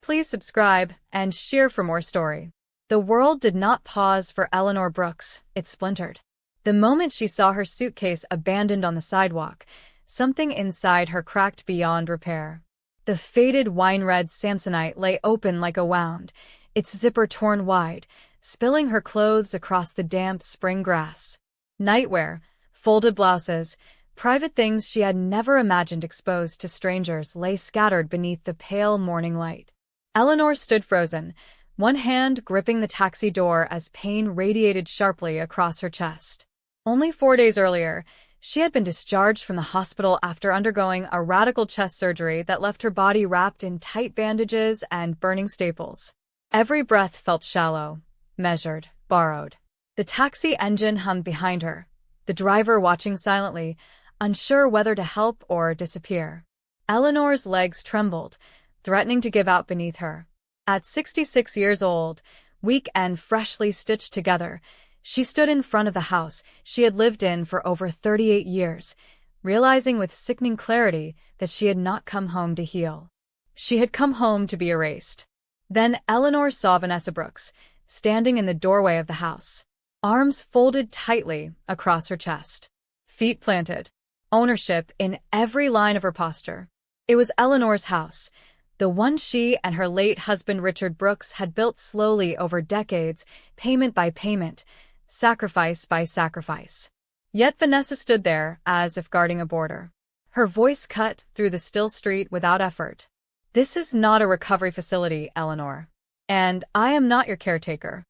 Please subscribe and share for more story. The world did not pause for Eleanor Brooks, it splintered. The moment she saw her suitcase abandoned on the sidewalk, something inside her cracked beyond repair. The faded wine-red Samsonite lay open like a wound, its zipper torn wide, spilling her clothes across the damp spring grass. Nightwear, folded blouses, private things she had never imagined exposed to strangers lay scattered beneath the pale morning light. Eleanor stood frozen, one hand gripping the taxi door as pain radiated sharply across her chest. Only 4 days earlier, she had been discharged from the hospital after undergoing a radical chest surgery that left her body wrapped in tight bandages and burning staples. Every breath felt shallow, measured, borrowed. The taxi engine hummed behind her, the driver watching silently, unsure whether to help or disappear. Eleanor's legs trembled, threatening to give out beneath her. At 66 years old, weak and freshly stitched together, she stood in front of the house she had lived in for over 38 years, realizing with sickening clarity that she had not come home to heal. She had come home to be erased. Then Eleanor saw Vanessa Brooks, standing in the doorway of the house, arms folded tightly across her chest, feet planted, ownership in every line of her posture. It was Eleanor's house, the one she and her late husband Richard Brooks had built slowly over decades, payment by payment, sacrifice by sacrifice. Yet Vanessa stood there as if guarding a border. Her voice cut through the still street without effort. "This is not a recovery facility, Eleanor. And I am not your caretaker."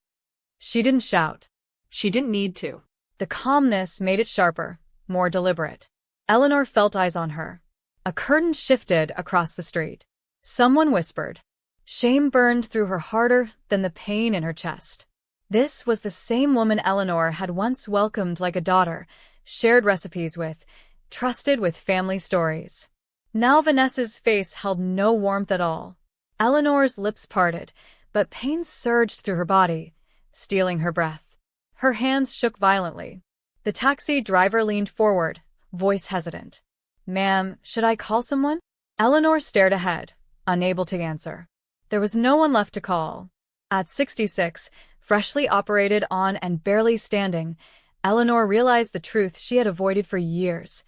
She didn't shout. She didn't need to. The calmness made it sharper, more deliberate. Eleanor felt eyes on her. A curtain shifted across the street. Someone whispered. Shame burned through her harder than the pain in her chest. This was the same woman Eleanor had once welcomed like a daughter, shared recipes with, trusted with family stories. Now Vanessa's face held no warmth at all. Eleanor's lips parted, but pain surged through her body, stealing her breath. Her hands shook violently. The taxi driver leaned forward, voice hesitant. "Ma'am, should I call someone?" Eleanor stared ahead, unable to answer. There was no one left to call. At 66, freshly operated on and barely standing, Eleanor realized the truth she had avoided for years.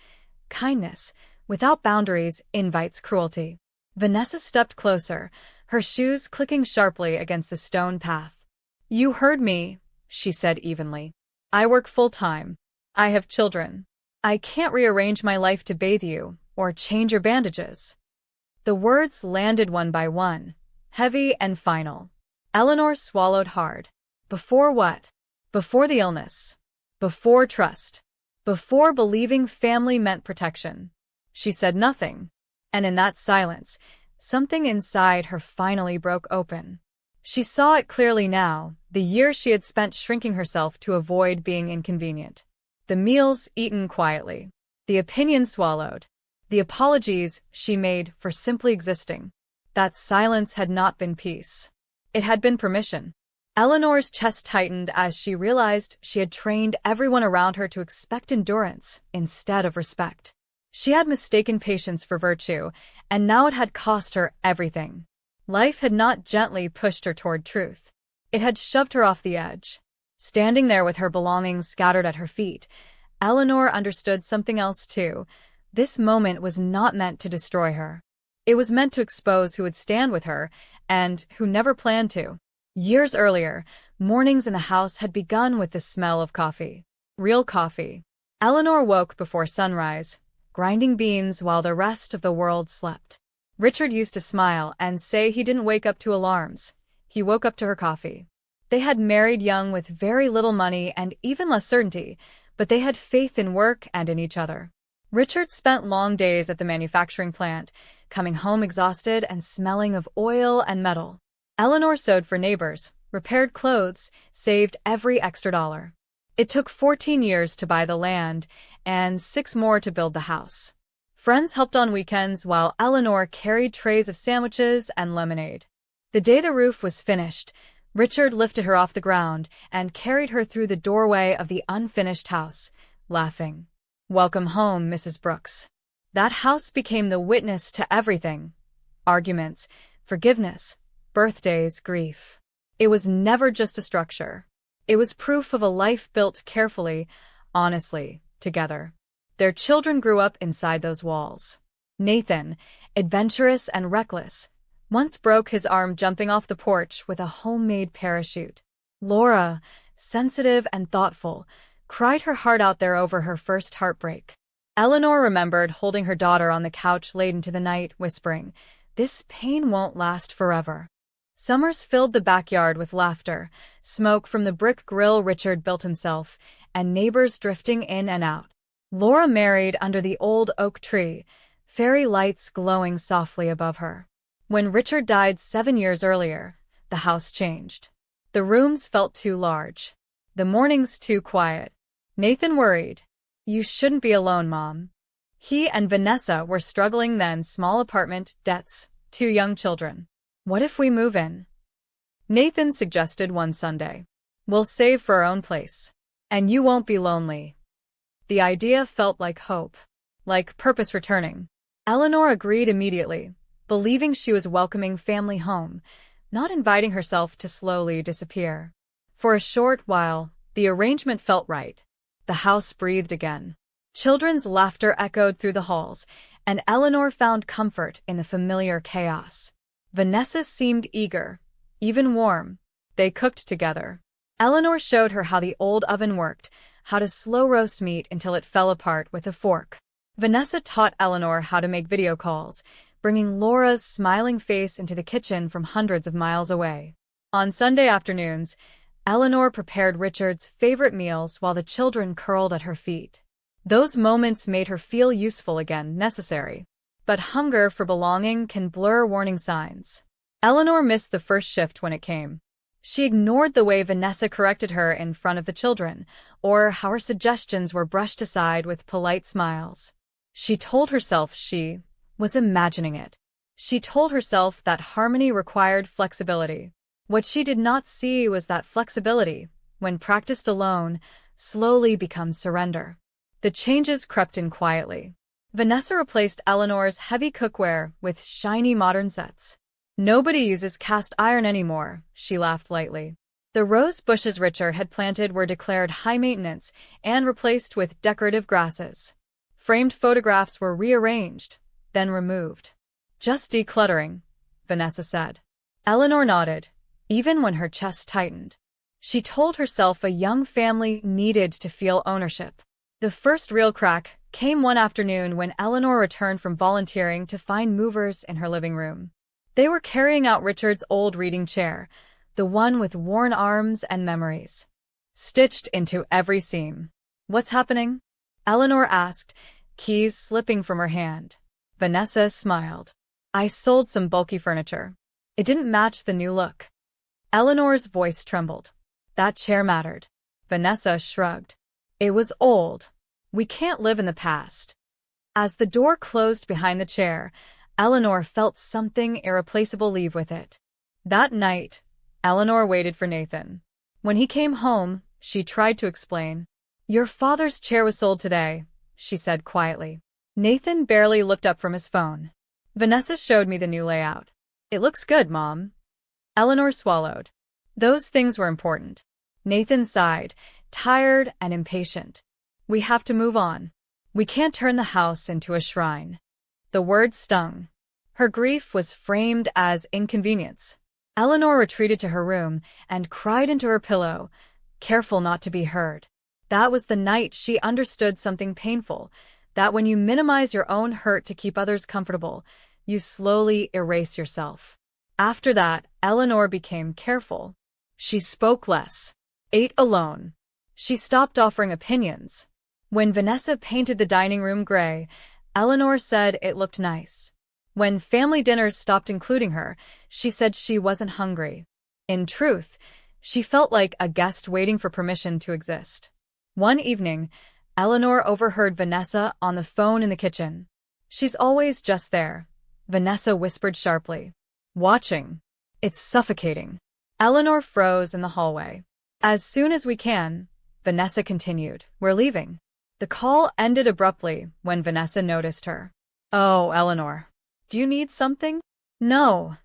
Kindness, without boundaries, invites cruelty. Vanessa stepped closer, her shoes clicking sharply against the stone path. "You heard me," she said evenly. "I work full-time. I have children. I can't rearrange my life to bathe you or change your bandages." The words landed one by one, heavy and final. Eleanor swallowed hard. Before what? Before the illness. Before trust. Before believing family meant protection. She said nothing, and in that silence, something inside her finally broke open. She saw it clearly now, the years she had spent shrinking herself to avoid being inconvenient. The meals eaten quietly. The opinions swallowed. The apologies she made for simply existing. That silence had not been peace. It had been permission. Eleanor's chest tightened as she realized she had trained everyone around her to expect endurance instead of respect. She had mistaken patience for virtue, and now it had cost her everything. Life had not gently pushed her toward truth. It had shoved her off the edge. Standing there with her belongings scattered at her feet, Eleanor understood something else too. This moment was not meant to destroy her. It was meant to expose who would stand with her, and who never planned to. Years earlier, mornings in the house had begun with the smell of coffee. Real coffee. Eleanor woke before sunrise, grinding beans while the rest of the world slept. Richard used to smile and say he didn't wake up to alarms. He woke up to her coffee. They had married young with very little money and even less certainty, but they had faith in work and in each other. Richard spent long days at the manufacturing plant, coming home exhausted and smelling of oil and metal. Eleanor sewed for neighbors, repaired clothes, saved every extra dollar. It took 14 years to buy the land, and 6 more to build the house. Friends helped on weekends while Eleanor carried trays of sandwiches and lemonade. The day the roof was finished, Richard lifted her off the ground and carried her through the doorway of the unfinished house, laughing. "Welcome home, Mrs. Brooks." That house became the witness to everything. Arguments, forgiveness, birthdays, grief. It was never just a structure. It was proof of a life built carefully, honestly, together. Their children grew up inside those walls. Nathan, adventurous and reckless, once broke his arm jumping off the porch with a homemade parachute. Laura, sensitive and thoughtful, cried her heart out there over her first heartbreak. Eleanor remembered holding her daughter on the couch late into the night, whispering, "This pain won't last forever." Summers filled the backyard with laughter, smoke from the brick grill Richard built himself, and neighbors drifting in and out. Laura married under the old oak tree, fairy lights glowing softly above her. When Richard died 7 years earlier, the house changed. The rooms felt too large. The mornings too quiet. Nathan worried. "You shouldn't be alone, Mom." He and Vanessa were struggling then, small apartment, debts, 2 young children. "What if we move in?" Nathan suggested one Sunday. "We'll save for our own place. And you won't be lonely." The idea felt like hope, like purpose returning. Eleanor agreed immediately, believing she was welcoming family home, not inviting herself to slowly disappear. For a short while, the arrangement felt right. The house breathed again. Children's laughter echoed through the halls, and Eleanor found comfort in the familiar chaos. Vanessa seemed eager, even warm. They cooked together. Eleanor showed her how the old oven worked, how to slow roast meat until it fell apart with a fork. Vanessa taught Eleanor how to make video calls, bringing Laura's smiling face into the kitchen from hundreds of miles away. On Sunday afternoons, Eleanor prepared Richard's favorite meals while the children curled at her feet. Those moments made her feel useful again, necessary. But hunger for belonging can blur warning signs. Eleanor missed the first shift when it came. She ignored the way Vanessa corrected her in front of the children, or how her suggestions were brushed aside with polite smiles. She told herself she was imagining it. She told herself that harmony required flexibility. What she did not see was that flexibility, when practiced alone, slowly becomes surrender. The changes crept in quietly. Vanessa replaced Eleanor's heavy cookware with shiny modern sets. "Nobody uses cast iron anymore," she laughed lightly. The rose bushes Richard had planted were declared high maintenance and replaced with decorative grasses. Framed photographs were rearranged, then removed. "Just decluttering," Vanessa said. Eleanor nodded, even when her chest tightened. She told herself a young family needed to feel ownership. The first real crack came one afternoon when Eleanor returned from volunteering to find movers in her living room. They were carrying out Richard's old reading chair, the one with worn arms and memories stitched into every seam. "What's happening?" Eleanor asked, keys slipping from her hand. Vanessa smiled. "I sold some bulky furniture. It didn't match the new look." Eleanor's voice trembled. "That chair mattered." Vanessa shrugged. "It was old. We can't live in the past." As the door closed behind the chair, Eleanor felt something irreplaceable leave with it. That night, Eleanor waited for Nathan. When he came home, she tried to explain. "Your father's chair was sold today," she said quietly. Nathan barely looked up from his phone. "Vanessa showed me the new layout. It looks good, Mom." Eleanor swallowed. Those things were important. Nathan sighed, tired and impatient. "We have to move on. We can't turn the house into a shrine." The word stung. Her grief was framed as inconvenience. Eleanor retreated to her room and cried into her pillow, careful not to be heard. That was the night she understood something painful, that when you minimize your own hurt to keep others comfortable, you slowly erase yourself. After that, Eleanor became careful. She spoke less, ate alone. She stopped offering opinions. When Vanessa painted the dining room gray, Eleanor said it looked nice. When family dinners stopped including her, she said she wasn't hungry. In truth, she felt like a guest waiting for permission to exist. One evening, Eleanor overheard Vanessa on the phone in the kitchen. "She's always just there," Vanessa whispered sharply. "Watching. It's suffocating." Eleanor froze in the hallway. "As soon as we can," Vanessa continued. "We're leaving." The call ended abruptly when Vanessa noticed her. "Oh, Eleanor. Do you need something?" "No."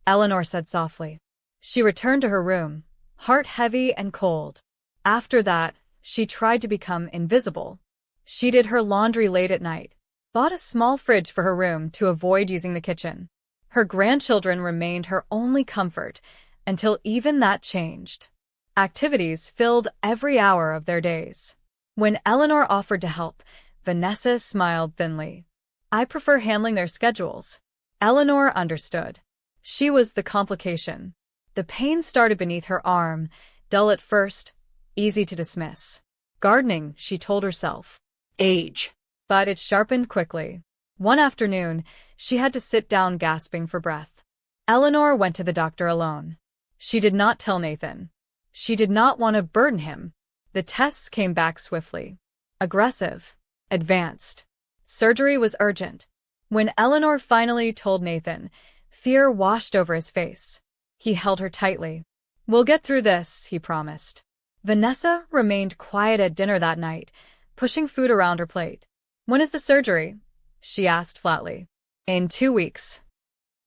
Eleanor said softly. She returned to her room, heart heavy and cold. After that, she tried to become invisible. She did her laundry late at night, bought a small fridge for her room to avoid using the kitchen. Her grandchildren remained her only comfort until even that changed. Activities filled every hour of their days. When Eleanor offered to help, Vanessa smiled thinly. I prefer handling their schedules. Eleanor understood. She was the complication. The pain started beneath her arm, dull at first, easy to dismiss. Gardening, she told herself. Age. But it sharpened quickly. One afternoon, she had to sit down gasping for breath. Eleanor went to the doctor alone. She did not tell Nathan. She did not want to burden him. The tests came back swiftly. Aggressive. Advanced. Surgery was urgent. When Eleanor finally told Nathan, fear washed over his face. He held her tightly. We'll get through this, he promised. Vanessa remained quiet at dinner that night, pushing food around her plate. When is the surgery? She asked flatly. In 2 weeks.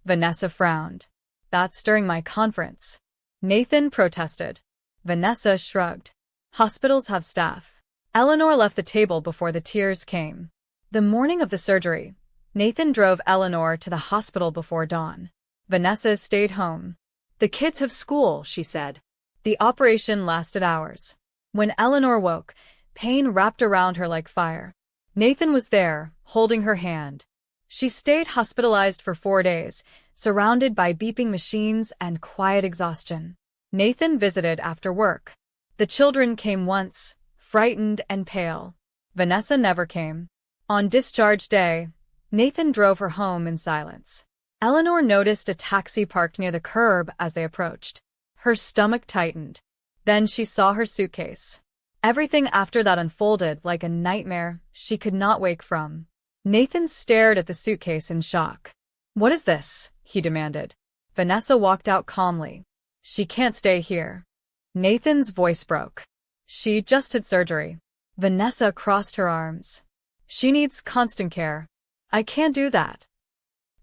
Vanessa frowned. That's during my conference. Nathan protested. Vanessa shrugged. Hospitals have staff. Eleanor left the table before the tears came. The morning of the surgery, Nathan drove Eleanor to the hospital before dawn. Vanessa stayed home. The kids have school, she said. The operation lasted hours. When Eleanor woke, pain wrapped around her like fire. Nathan was there, holding her hand. She stayed hospitalized for 4 days, surrounded by beeping machines and quiet exhaustion. Nathan visited after work. The children came once, frightened and pale. Vanessa never came. On discharge day, Nathan drove her home in silence. Eleanor noticed a taxi parked near the curb as they approached. Her stomach tightened. Then she saw her suitcase. Everything after that unfolded like a nightmare she could not wake from. Nathan stared at the suitcase in shock. What is this? He demanded. Vanessa walked out calmly. She can't stay here. Nathan's voice broke. She just had surgery. Vanessa crossed her arms. She needs constant care. I can't do that.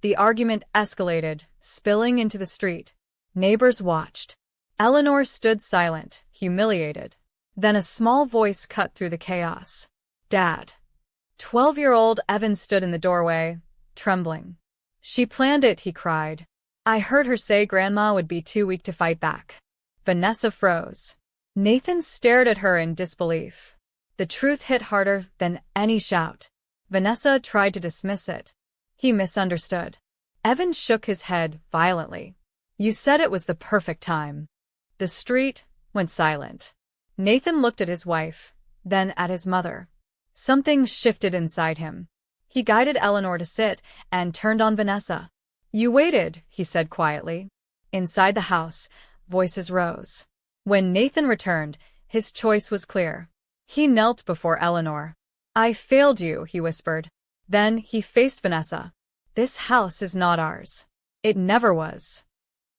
The argument escalated, spilling into the street. Neighbors watched. Eleanor stood silent, humiliated. Then a small voice cut through the chaos. Dad. 12-year-old Evan stood in the doorway, trembling. She planned it, he cried. I heard her say Grandma would be too weak to fight back. Vanessa froze. Nathan stared at her in disbelief. The truth hit harder than any shout. Vanessa tried to dismiss it. He misunderstood. Evan shook his head violently. You said it was the perfect time. The street went silent. Nathan looked at his wife, then at his mother. Something shifted inside him. He guided Eleanor to sit and turned on Vanessa. You waited, he said quietly. Inside the house, voices rose. When Nathan returned, his choice was clear. He knelt before Eleanor. I failed you, he whispered. Then he faced Vanessa. This house is not ours. It never was.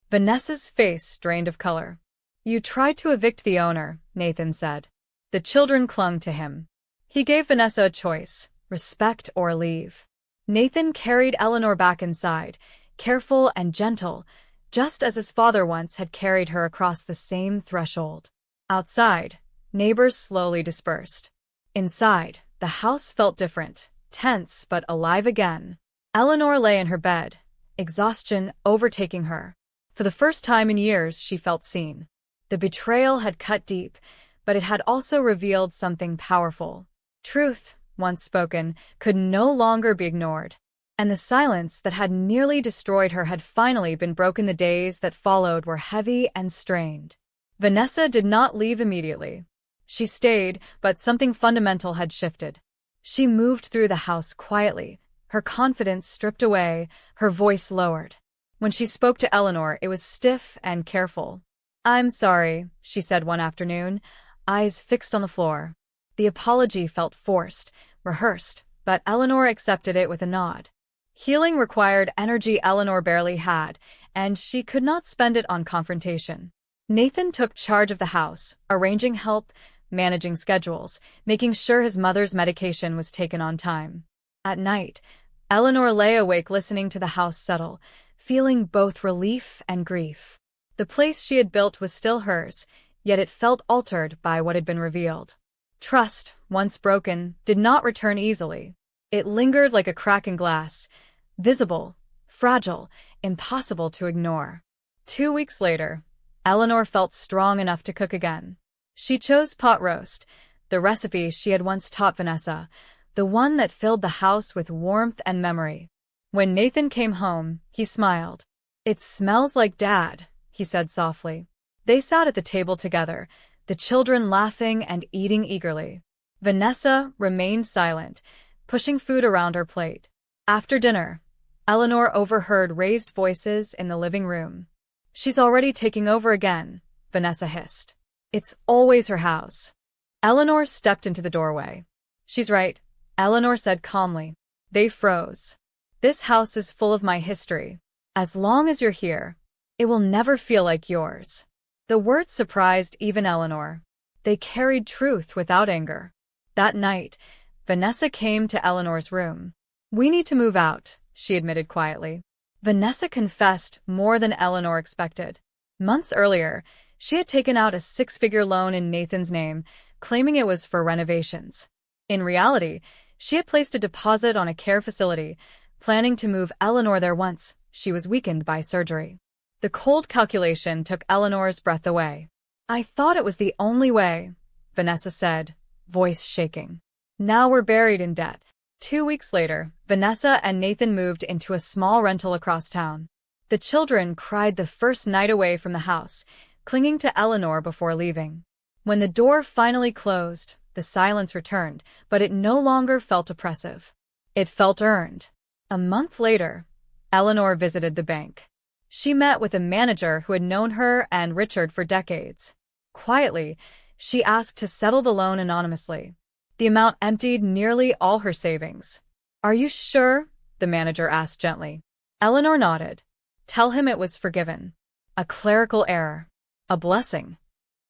Vanessa's face drained of color. You tried to evict the owner, Nathan said. The children clung to him. He gave Vanessa a choice, respect or leave. Nathan carried Eleanor back inside, careful and gentle, just as his father once had carried her across the same threshold. Outside, neighbors slowly dispersed. Inside, the house felt different, tense but alive again. Eleanor lay in her bed, exhaustion overtaking her. For the first time in years, she felt seen. The betrayal had cut deep, but it had also revealed something powerful. Truth, once spoken, could no longer be ignored. And the silence that had nearly destroyed her had finally been broken. The days that followed were heavy and strained. Vanessa did not leave immediately. She stayed, but something fundamental had shifted. She moved through the house quietly, her confidence stripped away, her voice lowered. When she spoke to Eleanor, it was stiff and careful. I'm sorry, she said one afternoon, eyes fixed on the floor. The apology felt forced, rehearsed, but Eleanor accepted it with a nod. Healing required energy Eleanor barely had, and she could not spend it on confrontation. Nathan took charge of the house, arranging help, managing schedules, making sure his mother's medication was taken on time. At night, Eleanor lay awake listening to the house settle, feeling both relief and grief. The place she had built was still hers, yet it felt altered by what had been revealed. Trust, once broken, did not return easily. It lingered like a crack in glass, visible, fragile, impossible to ignore. 2 weeks later, Eleanor felt strong enough to cook again. She chose pot roast, the recipe she had once taught Vanessa, the one that filled the house with warmth and memory. When Nathan came home, he smiled. "It smells like Dad," he said softly. They sat at the table together, the children laughing and eating eagerly. Vanessa remained silent, pushing food around her plate. After dinner, Eleanor overheard raised voices in the living room. "She's already taking over again," Vanessa hissed. "It's always her house." Eleanor stepped into the doorway. "She's right," Eleanor said calmly. They froze. "This house is full of my history. As long as you're here, it will never feel like yours." The words surprised even Eleanor. They carried truth without anger. That night, Vanessa came to Eleanor's room. "We need to move out," she admitted quietly. Vanessa confessed more than Eleanor expected. Months earlier, she had taken out a 6-figure loan in Nathan's name, claiming it was for renovations. In reality, she had placed a deposit on a care facility, planning to move Eleanor there once she was weakened by surgery. The cold calculation took Eleanor's breath away. "I thought it was the only way," Vanessa said, voice shaking. "Now we're buried in debt." 2 weeks later, Vanessa and Nathan moved into a small rental across town. The children cried the first night away from the house, clinging to Eleanor before leaving. When the door finally closed, the silence returned, but it no longer felt oppressive. It felt earned. A month later, Eleanor visited the bank. She met with a manager who had known her and Richard for decades. Quietly, she asked to settle the loan anonymously. The amount emptied nearly all her savings. "Are you sure?" the manager asked gently. Eleanor nodded. "Tell him it was forgiven. A clerical error. A blessing."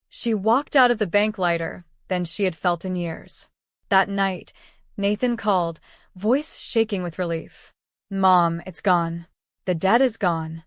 She walked out of the bank lighter than she had felt in years. That night, Nathan called, voice shaking with relief. "Mom, it's gone. The debt is gone."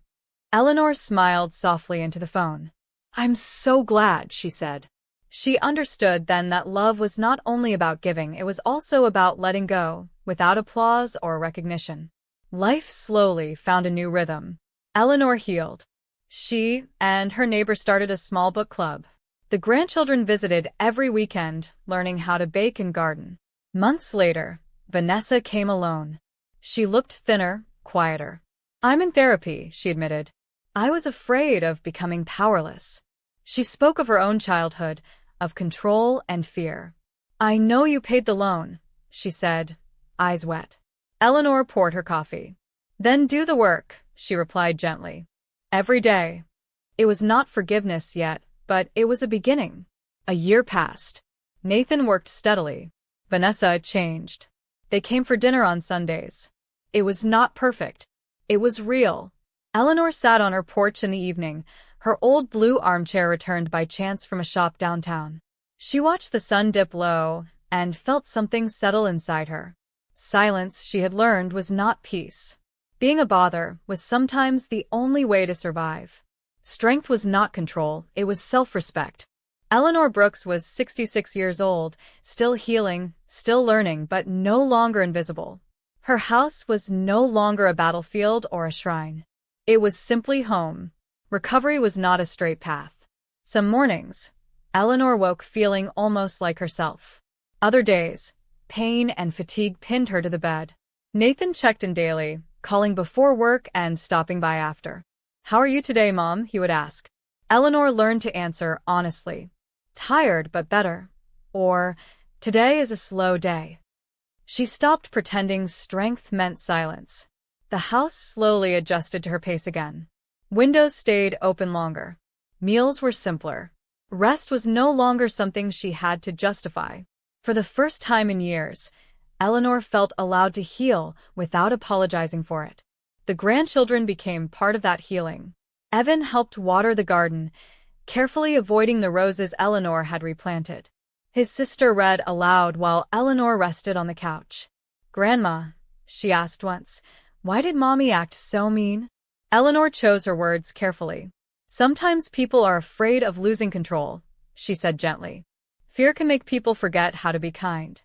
Eleanor smiled softly into the phone. "I'm so glad," she said. She understood then that love was not only about giving, it was also about letting go, without applause or recognition. Life slowly found a new rhythm. Eleanor healed. She and her neighbor started a small book club. The grandchildren visited every weekend, learning how to bake and garden. Months later, Vanessa came alone. She looked thinner, quieter. "I'm in therapy," she admitted. "I was afraid of becoming powerless." She spoke of her own childhood, of control and fear. "I know you paid the loan," she said, eyes wet. Eleanor poured her coffee. "Then do the work," she replied gently. "Every day." It was not forgiveness yet, but it was a beginning. A year passed. Nathan worked steadily. Vanessa changed. They came for dinner on Sundays. It was not perfect. It was real. Eleanor sat on her porch in the evening, her old blue armchair returned by chance from a shop downtown. She watched the sun dip low and felt something settle inside her. Silence, she had learned, was not peace. Being a bother was sometimes the only way to survive. Strength was not control, it was self-respect. Eleanor Brooks was 66 years old, still healing, still learning, but no longer invisible. Her house was no longer a battlefield or a shrine. It was simply home. Recovery was not a straight path. Some mornings, Eleanor woke feeling almost like herself. Other days, pain and fatigue pinned her to the bed. Nathan checked in daily, calling before work and stopping by after. "How are you today, Mom?" he would ask. Eleanor learned to answer honestly. "Tired, but better." Or, "Today is a slow day." She stopped pretending strength meant silence. The house slowly adjusted to her pace again. Windows stayed open longer. Meals were simpler. Rest was no longer something she had to justify. For the first time in years, Eleanor felt allowed to heal without apologizing for it. The grandchildren became part of that healing. Evan helped water the garden, carefully avoiding the roses Eleanor had replanted. His sister read aloud while Eleanor rested on the couch. "Grandma," she asked once, "why did Mommy act so mean?" Eleanor chose her words carefully. Sometimes people are afraid of losing control, she said gently. Fear can make people forget how to be kind.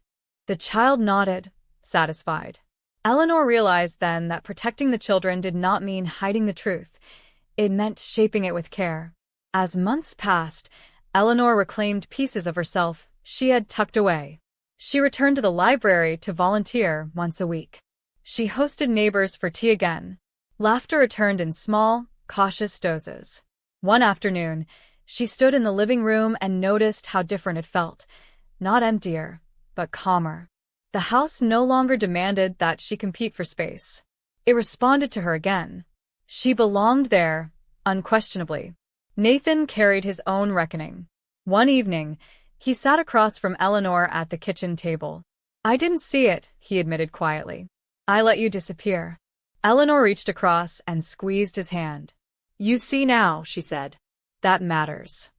The child nodded, satisfied. Eleanor realized then that protecting the children did not mean hiding the truth. It meant shaping it with care. As months passed, Eleanor reclaimed pieces of herself she had tucked away. She returned to the library to volunteer once a week. She hosted neighbors for tea again. Laughter returned in small, cautious doses. One afternoon, she stood in the living room and noticed how different it felt. Not emptier, but calmer. The house no longer demanded that she compete for space. It responded to her again. She belonged there, unquestionably. Nathan carried his own reckoning. One evening, he sat across from Eleanor at the kitchen table. "I didn't see it," he admitted quietly. "I let you disappear." Eleanor reached across and squeezed his hand. "You see now," she said. "That matters."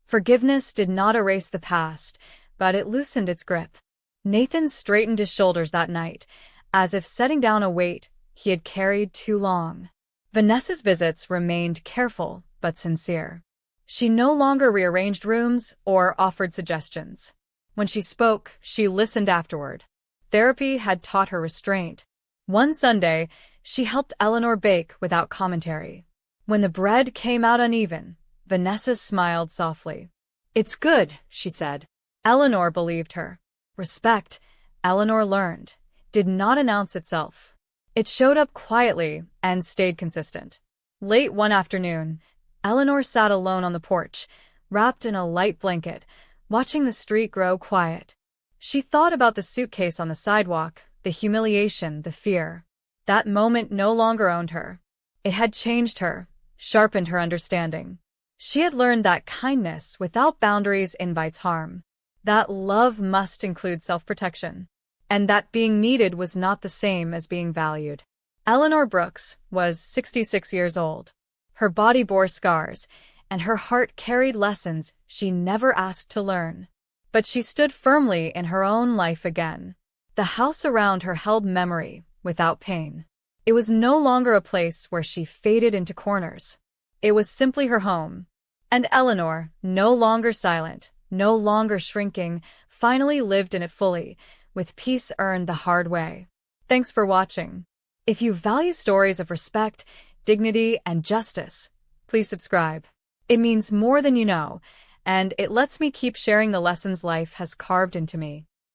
Forgiveness did not erase the past, but it loosened its grip. Nathan straightened his shoulders that night, as if setting down a weight he had carried too long. Vanessa's visits remained careful but sincere. She no longer rearranged rooms or offered suggestions. When she spoke, she listened afterward. Therapy had taught her restraint. One Sunday, she helped Eleanor bake without commentary. When the bread came out uneven, Vanessa smiled softly. "It's good," she said. Eleanor believed her. Respect, Eleanor learned, did not announce itself. It showed up quietly and stayed consistent. Late one afternoon, Eleanor sat alone on the porch, wrapped in a light blanket, watching the street grow quiet. She thought about the suitcase on the sidewalk, the humiliation, the fear. That moment no longer owned her. It had changed her, sharpened her understanding. She had learned that kindness without boundaries invites harm, that love must include self-protection, and that being needed was not the same as being valued. Eleanor Brooks was 66 years old. Her body bore scars, and her heart carried lessons she never asked to learn. But she stood firmly in her own life again. The house around her held memory, without pain. It was no longer a place where she faded into corners. It was simply her home. And Eleanor, no longer silent, no longer shrinking, finally lived in it fully, with peace earned the hard way. Thanks for watching. If you value stories of respect, dignity, and justice, please subscribe. It means more than you know, and it lets me keep sharing the lessons life has carved into me.